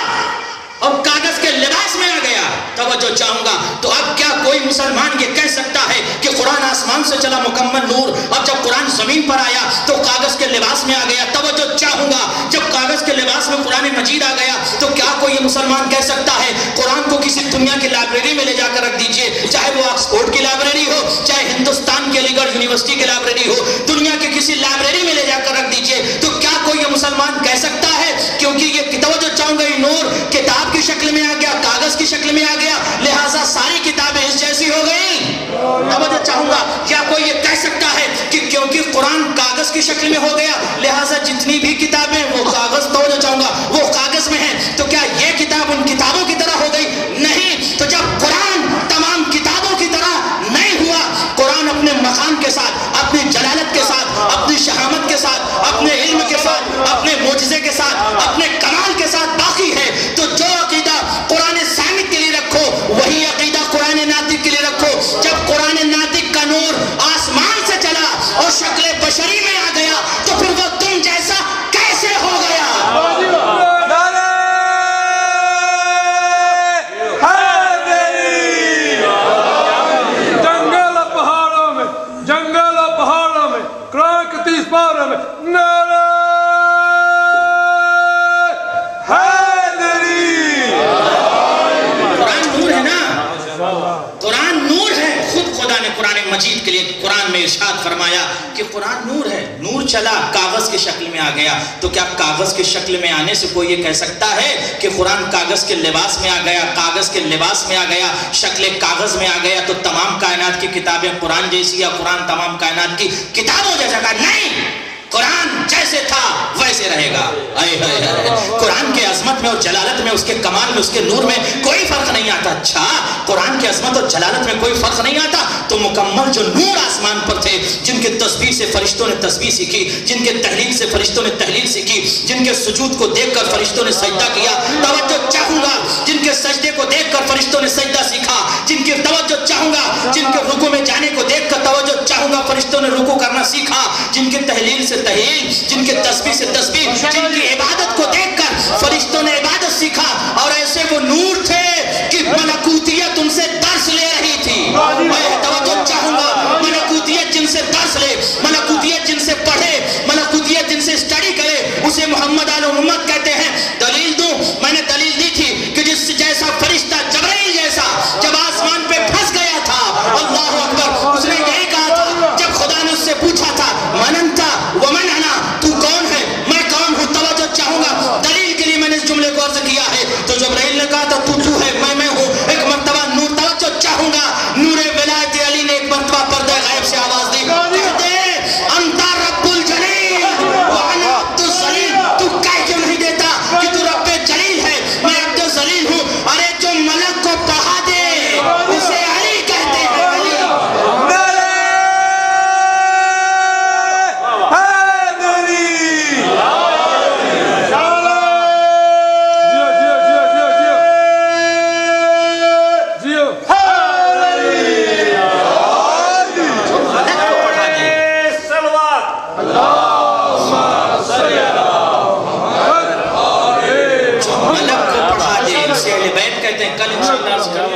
اور کاغذ کے لباس میں آ گیا. توجہ چاہوں گا. تو اب کیا کوئی مسلمان یہ کہہ سکتا ہے کہ قرآن آسمان سے چلا مکمل نور، اب جب قرآن زمین پر آیا تو کاغذ کے لباس میں آ گیا؟ توجہ چاہوں گا، جب کاغذ کے لباس میں قرآن مجید آ گیا تو کیا کوئی یہ مسلمان کہہ سکتا ہے قرآن کو کسی دنیا کی لائبریری میں لے جا کر رکھ دیجئے، چاہے وہ آکسفورڈ کی لائبریری ہو، چاہے ہندوستان کی علی گڑھ یونیورسٹی کی لائبریری ہو، دنیا کے کسی لائبریری میں لے جا کر رکھ دیجئے، تو کیا کوئی یہ مسلمان کہہ سکتا ہے کیونکہ یہ توجہ چاہوں گا یہ نور کتاب کی شکل میں آ گیا، کاغذ کی شکل میں آ گیا، لہٰذا ساری کتابیں اس جیسی ہو گئی؟ توجہ چاہوں گا، کیا کوئی یہ کہہ سکتا ہے کہ کیونکہ قرآن کاغذ کی شکل میں ہو گیا لہٰذا جتنی بھی کتابیں وہ کاغذ، توجہ چاہوں گا، وہ کاغذ میں ہیں، تو کیا یہ کتاب ان کتابوں کی طرح ہو گئی؟ نہیں. تو جب قرآن تمام کتابوں کی طرح نہیں ہوا، قرآن اپنے مقام کے ساتھ، اپنی جلالت کے ساتھ، اپنی شہامت کے ساتھ، اپنے علم کے ساتھ، اپنے معجزے کے ساتھ، اپنے کمال کے ساتھ باقی ہے. تو جو عقیدہ قرآن سامت کے لیے رکھو وہی عقیدہ قرآن ناطق کے لیے رکھو. جب قرآن ناطق کا نور آسمان سے چلا اور شکل بشری میں آ گیا تو پھر وہ تم جیسا کیسے ہو گیا؟ جنگل اور پہاڑوں میں، جنگل اور پہاڑوں میں، قرآن کے 30 پاروں میں نعرہ حیدری. قرآن نور ہے نا، قرآن نور ہے. خود خدا نے قرآن مجید کے لیے قرآن میں ارشاد فرمایا کہ قرآن نور ہے. نور چلا کاغذ کی شکل میں آ گیا. تو کیا کاغذ کی شکل میں آنے سے کوئی یہ کہہ سکتا ہے کہ قرآن کاغذ کے لباس میں آ گیا، کاغذ کے لباس میں آ گیا، شکل کاغذ میں آ گیا تو تمام کائنات کی کتابیں قرآن جیسی یا قرآن تمام کائنات کی کتابوں جیسا؟ کہا نہیں، قرآن جیسے تھا ویسے رہے گا. قرآن کے عظمت میں اور جلالت میں، اس کے کمال میں، اس کے نور میں کوئی فرق نہیں آتا. اچھا قرآن کی عظمت اور جلالت میں کوئی فرق نہیں آتا تو مکمل جو نور آسمان پر تھے، جن کے تسبیح سے فرشتوں نے تسبیح سیکھی، جن کے تحلیل سے فرشتوں نے تحلیل سیکھی، جن کے سجود کو دیکھ کر فرشتوں نے سجدہ کیا، توجہ چاہوں گا، جن کے سجدے کو دیکھ کر فرشتوں نے سجدہ سیکھا، جن کی توجہ چاہوں گا، جن کے رکوع میں جانے کو دیکھ کر توجہ چاہوں گا فرشتوں نے رکوع کرنا سیکھا، جن کے تحلیل سے تحلیل، جن کے تسبیح سے تسبیح، جن کی عبادت کو دیکھ کر فرشتوں نے عبادت سیکھا. اور ایسے وہ نور تھے کہ ملکوتیت ان سے درس لے رہی تھی. میں توجہ چاہوں گا، ملکوتیت جن سے درس لے، ملکوتیت جن سے پڑھے، ملکوتیت جن سے اسٹڈی کرے، اسے محمد آل محمد کہتے ہیں. دلیل دوں، میں نے دلیل دی تھی کہ جس جیسا فرشتہ جبرائیل جیسا جب آسمان پہ پھنس گیا تھا، اللہ اکبر، اس نے یہی کہا تھا جب خدا نے اس سے پوچھا تھا من انت ومن انا، تو کون ہے میں کون ہوں؟ توجہ چاہوں گا، دلیل کے لیے میں نے اس جملے کو عرض کیا ہے. تو جبرائیل نے کہا تھا تو ہے، میں ہوں. ایک مرتبہ نور، توجہ چاہوں گا، نور ولایت علی نے ایک مرتبہ پردہ غیب سے آواز دی، کہتے انت رب الجلیل وانا عبد الذلیل. تو کہہ کیوں نہیں دیتا کہ تو رب جلیل ہے، میں عبد الذلیل ہوں؟ ارے جو ملک کو بہا دے اسے علی کہتے ہیں.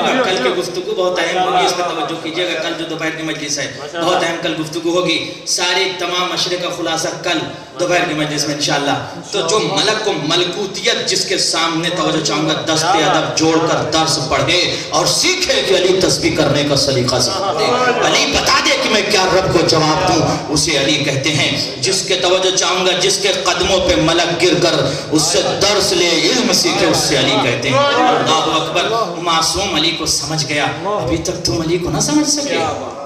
علی کل کی گفتگو بہت اہم ہوگی، اس پہ توجہ کیجئے گا. کل جو دوپہر کی مجلس ہے بہت اہم کل گفتگو ہوگی، ساری تمام مشرق کا خلاصہ کل دوپہر کی مجلس میں انشاءاللہ. تو جو ملک کو ملکوتیت جس کے سامنے توجہ چاہوں گا دست ادب جوڑ کر درس پڑھے اور سیکھے کہ علی تسبیح کرنے کا سلیقہ سکھاتے، علی بتا دے کہ میں کیا رب کو جواب دوں، اسے علی کہتے ہیں. جس کے توجہ چاہوں گا جس کے قدموں پہ ملک گر کر اس سے درس لے علم سیکھے، اس سے علی کہتے ہیں. اللہ اکبر. معصوم علی کو سمجھ گیا، ابھی تک تم علی کو نہ سمجھ سکے.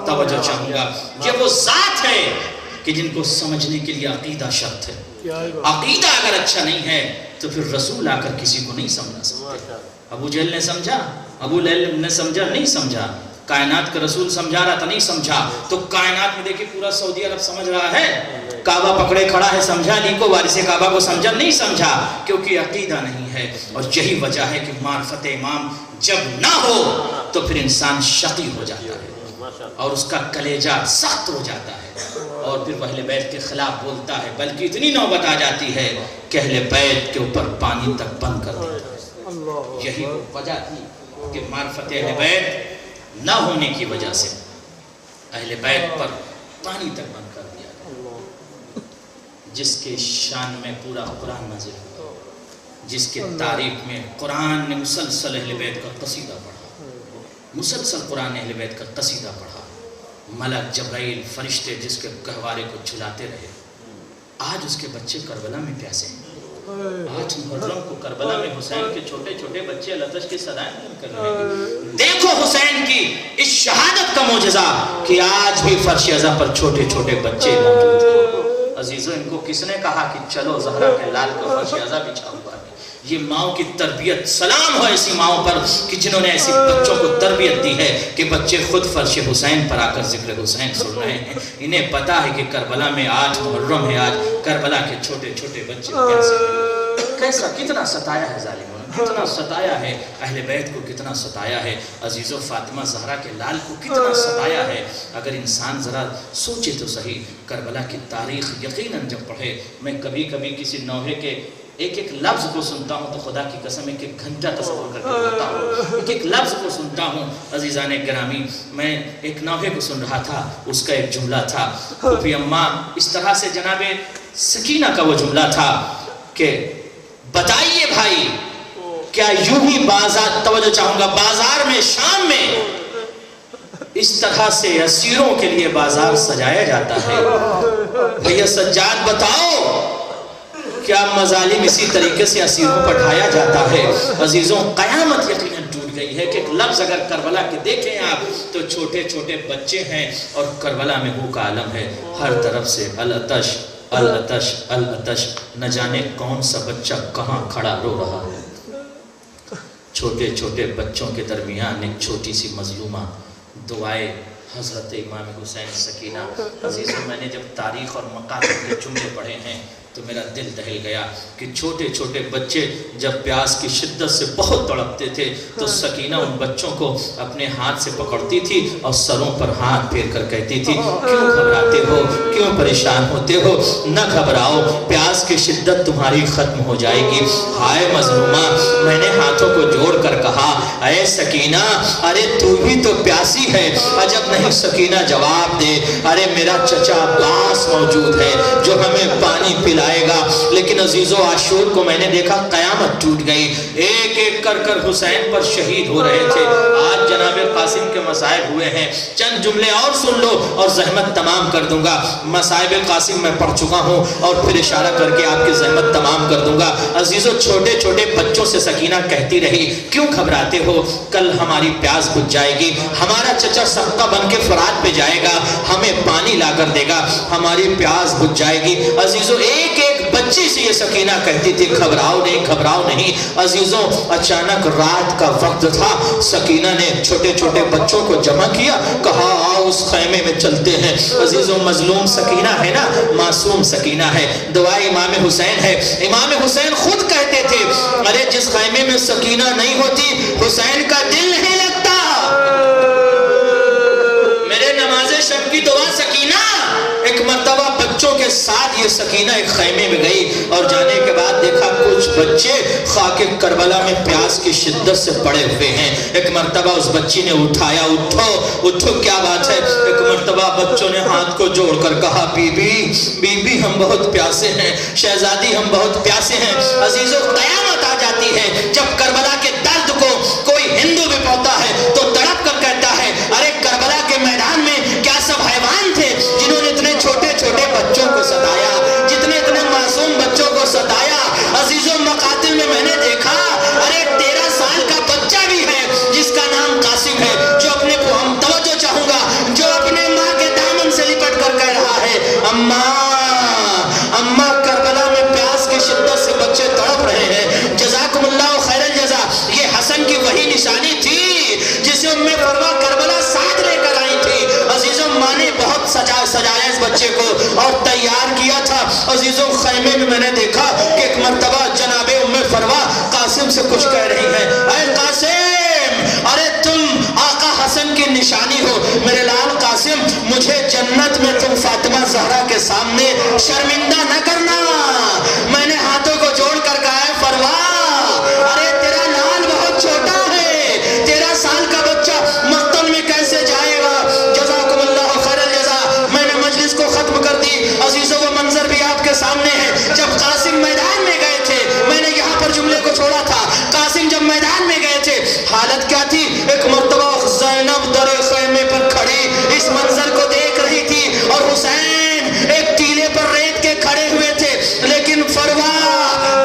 توجہ چاہوں گا، یہ وہ ذات ہے کہ جن کو سمجھنے کے لیے عقیدہ شرط ہے. عقیدہ اگر اچھا نہیں ہے تو پھر رسول آ کر کسی کو نہیں سمجھا سکتے۔ ابو جہل نے سمجھا، ابو لہب نے سمجھا نہیں سمجھا، کائنات کا رسول سمجھا رہا تھا نہیں سمجھا۔ تو کائنات میں دیکھیں پورا سعودی عرب سمجھ رہا ہے، کعبہ پکڑے کھڑا ہے، سمجھا نہیں کو وارث کعبہ کو سمجھا نہیں سمجھا، کیونکہ عقیدہ نہیں ہے۔ اور یہی وجہ ہے کہ معرفت امام جب نہ ہو تو پھر انسان شقی ہو جاتا ہے اور اس کا کلیجہ سخت ہو جاتا ہے اور پھر اہل بیت کے خلاف بولتا ہے، بلکہ اتنی نوبت آ جاتی ہے کہ اہل بیت کے اوپر پانی تک بند کر دیتا ہے۔ یہی وہ وجہ تھی کہ معرفت اہل بیت نہ ہونے کی وجہ سے اہل بیت پر پانی تک بند کر دیا گیا، جس کے شان میں پورا قرآن نازل ہوا، جس کے تاریخ میں قرآن نے مسلسل اہل بیت کا قصیدہ پڑھا، مسلسل قرآن اہل بیت کا قصیدہ پڑھا۔ ملک جبرائیل فرشتے جس کے گہوارے کو جھلاتے رہے، آج اس کے بچے کربلا میں پیاسے ہیں۔ آج محرم کو کربلا میں حسین کے چھوٹے چھوٹے بچے الاتش کی صدائیں بلند کر رہے ہیں۔ دیکھو حسین کی اس شہادت کا معجزہ کہ آج بھی فرش ازا پر چھوٹے چھوٹے بچے موجود ہیں۔ عزیزو، ان کو کس نے کہا کہ چلو زہرا کے لال کا فرش ازا بچھا ہوا ہے؟ یہ ماؤں کی تربیت، سلام ہو ایسی ماؤں پر کہ جنہوں نے ایسی بچوں کو تربیت دی ہے کہ بچے خود فرش حسین پر آ کر ذکر حسین سن رہے ہیں۔ انہیں پتا ہے کہ کربلا میں آج محرم ہے، آج کربلا کے چھوٹے چھوٹے بچے کیسا کتنا ستایا ہے ظالموں نے، کتنا ستایا ہے اہل بیت کو، کتنا ستایا ہے عزیزو فاطمہ زہرا کے لال کو، کتنا ستایا ہے۔ اگر انسان ذرا سوچے تو صحیح، کربلا کی تاریخ یقیناً جب پڑھے، میں کبھی کبھی کسی نوحے کے ایک ایک لفظ کو سنتا ہوں تو خدا کی قسم ایک ایک گھنٹہ تصور کر کے ہوتا ہوں، ایک ایک لفظ کو سنتا ہوں۔ عزیزان گرامی، میں ایک نوحے کو سن رہا تھا، اس کا ایک جملہ تھا، پھوپھی اماں اس طرح سے جناب سکینہ کا وہ جملہ تھا کہ بتائیے بھائی کیا یوں ہی بازار، توجہ چاہوں گا، بازار میں شام میں اس طرح سے اسیروں کے لیے بازار سجایا جاتا ہے؟ بھیا سجاد بتاؤ کیا مظالم اسی طریقے سے اسیروں پر ڈھایا جاتا ہے؟ عزیزوں، قیامت یقیناً ٹوٹ گئی ہے کہ ایک لفظ اگر کربلا کے دیکھیں آپ تو چھوٹے چھوٹے بچے ہیں اور کربلا میں ہو کا عالم ہے، ہر طرف سے الاتش الاتش الاتش، نہ جانے کون سا بچہ کہاں کھڑا رو رہا ہے۔ چھوٹے چھوٹے بچوں کے درمیان ایک چھوٹی سی مظلومہ دعائے حضرت امام حسین سکینہ۔ عزیزوں، میں نے جب تاریخ اور مقاصد کے جملے پڑھے ہیں تو میرا دل دہل گیا کہ چھوٹے چھوٹے بچے جب پیاس کی شدت سے بہت تڑپتے تھے تو سکینہ ان بچوں کو اپنے ہاتھ سے پکڑتی تھی اور سروں پر ہاتھ پھیر کر کہتی تھی، کیوں گھبراتے ہو، کیوں پریشان ہوتے ہو، نہ گھبراؤ، پیاس کی شدت تمہاری ختم ہو جائے گی۔ ہائے مظلومہ، میں نے ہاتھوں کو جوڑ کر کہا، اے سکینہ، ارے تو بھی تو پیاسی ہے۔ عجب نہیں سکینہ جواب دے، ارے میرا چچا عباس موجود ہے جو ہمیں پانی پلائے گا۔ لیکن عزیزو، عاشور کو میں نے دیکھا قیامت ٹوٹ گئی، ایک ایک کر کر حسین پر شہید ہو رہے تھے۔ آج جناب قاسم کے مصائب ہوئے ہیں، چند جملے اور سن لو اور زحمت تمام کر دوں گا۔ مصائب قاسم میں پڑھ چکا ہوں اور پھر اشارہ کر کے آپ کی زحمت تمام کر دوں گا۔ عزیزو، چھوٹے چھوٹے بچوں سے سکینہ کہتی رہی، کیوں گھبراتے ہو، کل ہماری پیاس بجھ جائے گی، ہمارا چچا صدقہ بن کے فرات پہ جائے گا، ہمیں پانی لا کر دے گا، ہماری پیاس بجھ جائے گی۔ عزیزو، ایک ایک بچی سے یہ سکینہ کہتی تھی، گھبراؤ نہیں، گھبراؤ نہیں۔ عزیزوں، اچانک رات کا وقت تھا، سکینہ نے چھوٹے چھوٹے بچوں کو جمع کیا، کہا آؤ اس خیمے میں چلتے ہیں۔ عزیزوں، مظلوم سکینہ ہے نا، معصوم سکینہ ہے، دعائے امام حسین ہے۔ امام حسین خود کہتے تھے، ارے جس خیمے میں سکینہ نہیں ہوتی حسین کا دل نہیں لگتا۔ میرے نماز شب کی دعا سکینہ۔ ایک مرتبہ بچوں کے ساتھ یہ سکینہ ایک خیمے میں گئی اور جانے کے بعد دیکھا کچھ بچے خاک کربلا میں پیاس کی شدت سے پڑے ہوئے ہیں۔ ایک مرتبہ اس بچی نے اٹھایا، اٹھو اٹھو، کیا بات ہے؟ ایک مرتبہ بچوں نے ہاتھ کو جوڑ کر کہا، بی بی بی بی ہم بہت پیاسے ہیں، شہزادی ہم بہت پیاسے ہیں۔ عزیزو، قیامت آ جاتی ہے جب کربلا کے درد کو کوئی ہندو بھی پاتا ہے تو تڑپ کر کہتا ہے، ارے کربلا کے میدان میں کیا سب حیوان تھے جنہوں نے اتنے چھوٹے چھوٹے بچوں کو ستایا، جتنے اتنے معصوم بچوں کو ستایا؟ عزیزوں، مقاتل میں نے دیکھا، ارے 13 سال کا بچہ بھی ہے جس کا نام قاسم ہے، جو اپنے کو، ہم توجہ چاہوں گا، جو اپنے ماں کے دامن سے لپٹ کر کہہ رہا ہے، اماں اماں، کربلا میں پیاس کی شدت سے بچے تڑپ رہے ہیں، عزیزوں خیمے میں میں نے دیکھا کہ ایک مرتبہ جناب ام فروا قاسم سے کچھ کہہ رہی ہیں، اے قاسم، ارے تم آقا حسن کی نشانی ہو، میرے لال قاسم، مجھے جنت میں تم فاطمہ زہرا کے سامنے شرمندہ نہ کرنا۔ میں نے ہاتھوں کو جوڑ کر کہا ہے فروا، ارے تیرا لال بہت چھوٹا ہے، 13 سال کا بچہ مقتل میں کیسے جائے گا؟ جزاکم اللہ خیر الجزا۔ میں نے مجلس کو ختم کر دی۔ عزیزوں وہ منظر بھی آپ کے سامنے ہے، جب قاسم میدان میں گئے تھے، میں نے یہاں پر جملے کو چھوڑا تھا، قاسم جب میدان میں گئے تھے حالت کیا تھی؟ ایک مرتبہ زینب در خیمے پر کھڑی اس منظر کو دیکھ رہی تھی، اور حسین ایک ٹیلے پر ریت کے کھڑے ہوئے تھے، لیکن فروا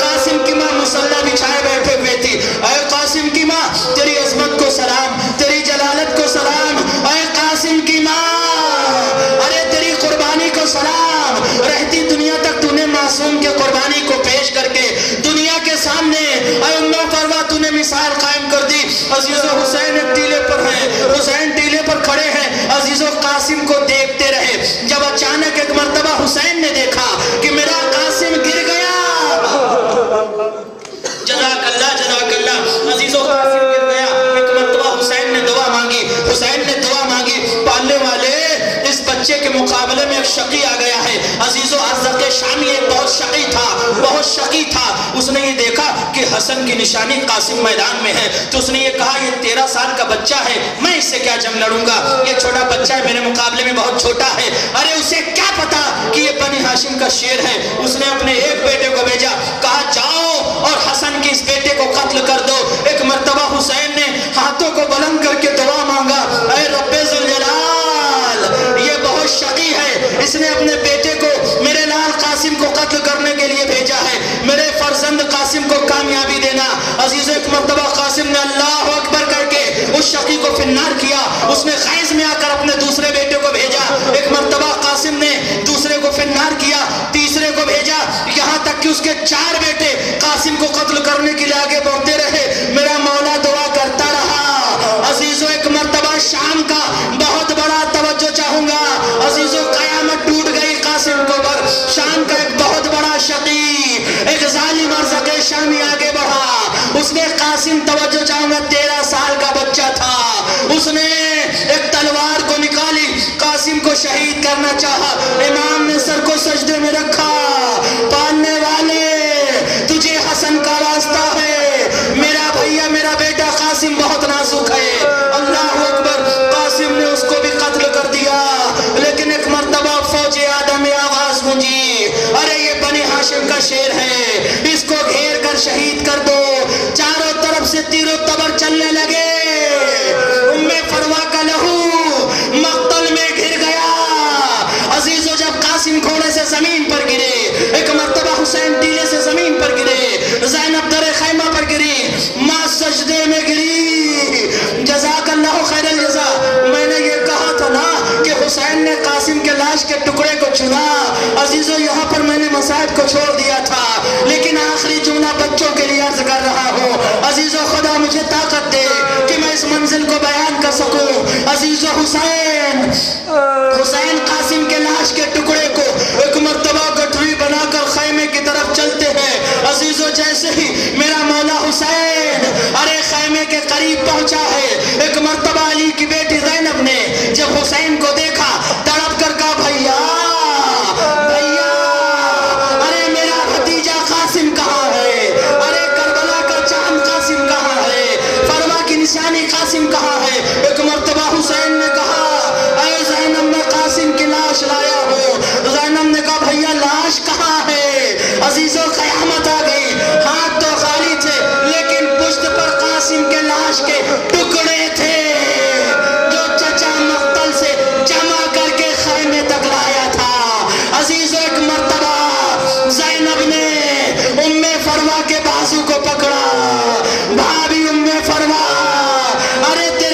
قاسم کی ماں مصلی بچھائے بیٹھے ہوئے تھی۔ اے قاسم کی ماں، تیری عظمت کو سلام، تیری جلالت کو سلام، اے قاسم کی ماں، ارے تیری قربانی کو سلام، رہتی دنیا تک تو نے معصوم کے قربانی کو پیش کر کے دنیا کے سامنے اے ام فروا تو نے مثال قائم کر دی۔ عزیزو حسین ایک ٹیلے پر ہیں، حسین ٹیلے پر کھڑے ہیں، عزیزو قاسم کو دیکھتے رہے، جب اچانک ایک مرتبہ حسین نے دیکھا کہ میرا قاسم گر گیا، جزاک اللہ عزیزو قاسم گر گیا، ایک مرتبہ حسین نے دعا مانگی، حسین نے دعا مانگی، پالنے والے اس بچے کے مقابلے میں ایک شقی آ گیا ہے۔ عزیزو ازرق شامی ایک بہت شقی تھا، اس نے یہ دیکھا کہ حسن کی نشانی قاسم میدان میں ہے، تو اس نے یہ کہا یہ 13 سال کا بچہ ہے، میں اس سے کیا جنگ لڑوں گا، یہ چھوٹا بچہ ہے، میرے مقابلے میں بہت چھوٹا ہے۔ ارے اسے کیا پتا کہ یہ بنی ہاشم کا شیر ہے۔ اس نے اپنے ایک بیٹے کو بھیجا، کہا جاؤ اور حسن کی اس بیٹے کو قتل کر دو۔ ایک مرتبہ حسین نے ہاتھوں کو بلند کر کے دعا مانگا، اے رب ذوالجلال، یہ بہت شقی ہے، اس نے اپنے بیٹے کو میرے لال قاسم کو قتل کرنے کے لیے بھیجا ہے، میرے فرزند قاسم کو کامیابی دینا۔ عزیز ایک مرتبہ قاسم نے اللہ اکبر کر کے اس شقی کو فنار کیا، اس نے خیز میں آ کر اپنے دوسرے بیٹے کو بھیجا، ایک مرتبہ قاسم نے دوسرے کو فنار کیا، تیسرے کو بھیجا، یہاں تک کہ اس کے 4 بیٹے قاسم کو قتل کرنے کے لیے آگے بڑھتے رہے۔ میرا مولا دعا کرتا رہا۔ عزیزو ایک مرتبہ شام کا بہت بڑا توجہ چاہوں گا، عزیزو قیامت ٹوٹ گئی قاسم کو پر، شام کا ایک بہت بڑا شقی، ایک ظالم ارزق شامی آگے بڑھا، اس نے قاسم توجہ چاہوں گا 13 سال کا بچہ تھا، اس نے ایک تلوار کو نکالی، قاسم کو شہید کرنا چاہا، امام نے سر کو سجدے میں رکھا، پالنے والے تجھے حسن کا واسطہ ہے، میرا بھیا میرا بیٹا قاسم بہت نازک ہے، اللہ اکبر، قاسم نے اس کو بھی قتل کر دیا، لیکن ایک مرتبہ فوج آدم میں آواز گونجی، ارے یہ بنی ہاشم کا شیر ہے، اس کو گھیر کر شہید کر دو، چاروں طرف سے تیر و تبر چلنے لگے، ام فروا کا لہو مقتل میں گر گیا۔ عزیزو جب قاسم گھوڑے سے زمین پر گرے، ایک مرتبہ حسین ٹیلے سے زمین پر گرے، زینب در خیمہ پر گری، ماں سجدے میں گری، جزاک اللہ خیر الجزا۔ میں نے یہ کہا تھا نا کہ حسین نے قاسم کے لاش کے ٹکڑے کو چنا، عزیزو یہاں پر میں نے مصائب کو چھوڑ دیا تھا، لیکن آخری جملہ بچوں کے لیے عرض کر رہا ہوں، عزیزو خدا مجھے طاقت دے کہ میں اس منزل کو بیان کر سکوں۔ عزیزو حسین قاسم کے لاش کے ٹکڑے کو ایک مرتبہ گٹھری بنا کر خیمے کی طرف چلتے ہیں، عزیزو جیسے ہی میرا مولا حسین ارے خیمے کے قریب پہنچا ہے، ایک مرتبہ علی کی بیٹی زینب نے جب حسین کو دیکھا تڑپ کر کہا بھیا بھیا، ارے میرا بھتیجا قاسم کہاں ہے، ارے کربلا کا چاند قاسم کہاں ہے، فروا کی نشانی قاسم کہاں ہے۔ ایک مرتبہ حسین نے کہا اے زینب میں قاسم کی لاش لایا ہوں، زینب نے کہا بھیا لاش کہاں ہے؟ عزیزو قیامت آ گئی، ہاتھ تو خالی تھے لیکن پشت پر قاسم کے لاش کے ٹکڑے تھے جو چچا مقتل سے جمع کر کے خیمے تک لایا تھا۔ عزیزو ایک مرتبہ زینب نے ام فروا کے بازو کو پکڑا، بھابی ام فروا، ارے تیرے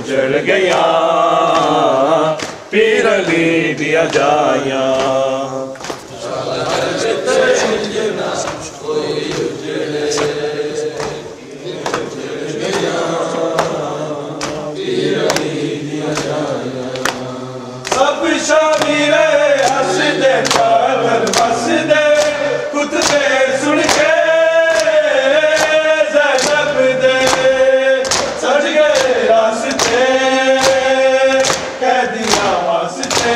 اجڑ گیا پیر علی دیا جایا سب شامیر ہس دے پاتھر بس دے خطبے سن کے زینب دے سج گئے راستے قیدیاں واسطے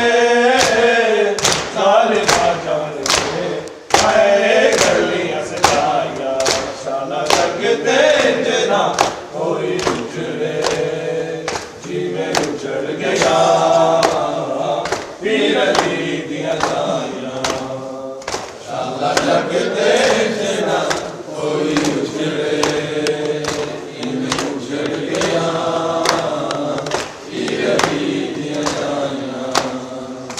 ظالماں جان کے آئے گلیاں سجایا شالا لگتے جنا ہوئی اجڑے جی میں اجڑ گیا پیر علی دیا جایا شالا لگتے جنا ہوئی اجڑے جی میں اجڑ گیا پیر علی دیا جایا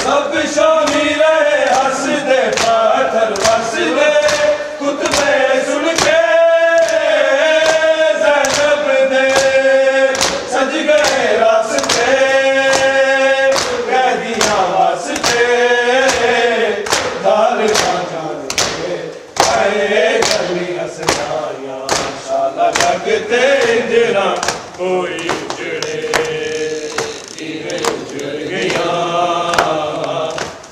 سب شامی رہے ہس دے پاتھر وس دے خطبے سن کے زینب دے سج گئے راستے قیدیاں واسطے ظالماں جان کے آئے گلیاں سجایا شالا لگتے جنا کوئی اجڑے جیویں اجڑ گیا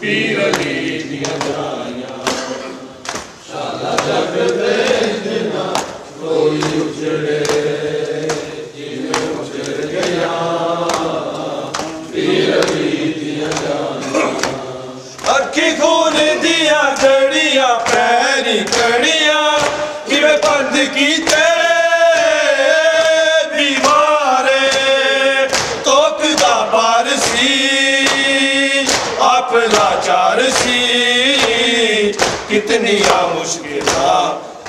پیر علی دیا جایا شالا لگتے جنا کوئی اجڑے جیویں اجڑ گیا پیر علی دیا جایا اکھی خون دیا کڑیاں پیری کڑیاں کیویں بند کیتے بیمارے توک دا بار سی آپ لاچار سی کتنیاں مشکلاں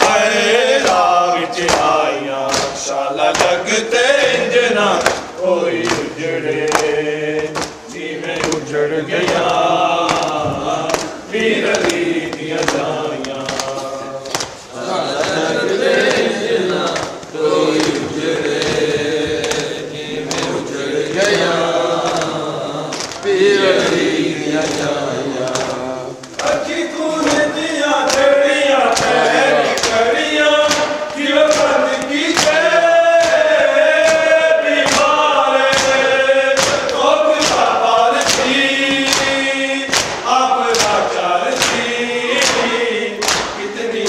آئے راہ وچ آئیاں شالا لگتے جنا کوئی اجڑے جی میں اجڑ گیا پیر علی دیا جایا شالا لگتے جنا کوئی اجڑے جی میں اجڑ گیا پیر علی دیا جایا اکھی خون دیا کڑیاں پیری کڑیاں کیویں بند کیتے بیمارے توک دا بار سی آپ لاچار سی کتنیاں مشکلاں آئے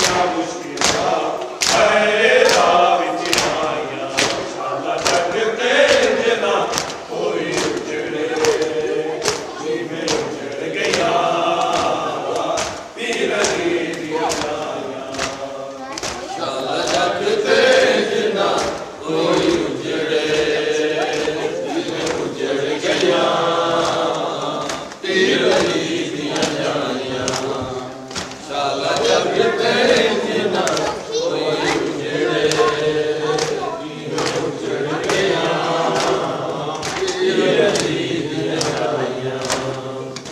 راہ وچ آئیاں شالا لگتے جنا کوئی اجڑے جی میں اجڑ گیا پیر علی دیا جایا شالا لگتے جنا کوئی اجڑے جی میں اجڑ گیا پیر علی دیا جایا شالا لگتے جنا کوئی اجڑے جی میں اجڑ گیا پیر علی دیا جایا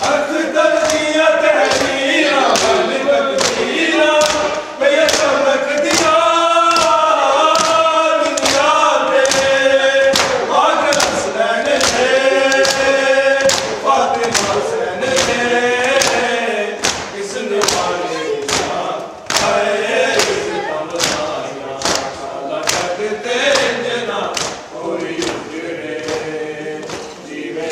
اختر دیا تحریراں بن تقدیراں بے چمک دیا دنیا تے آگ حسنین تے فاطمہ حسین تے کس نے مانے دیا آئے اس دم آیا شالا لگتے جنا کوئی اجڑے جی میں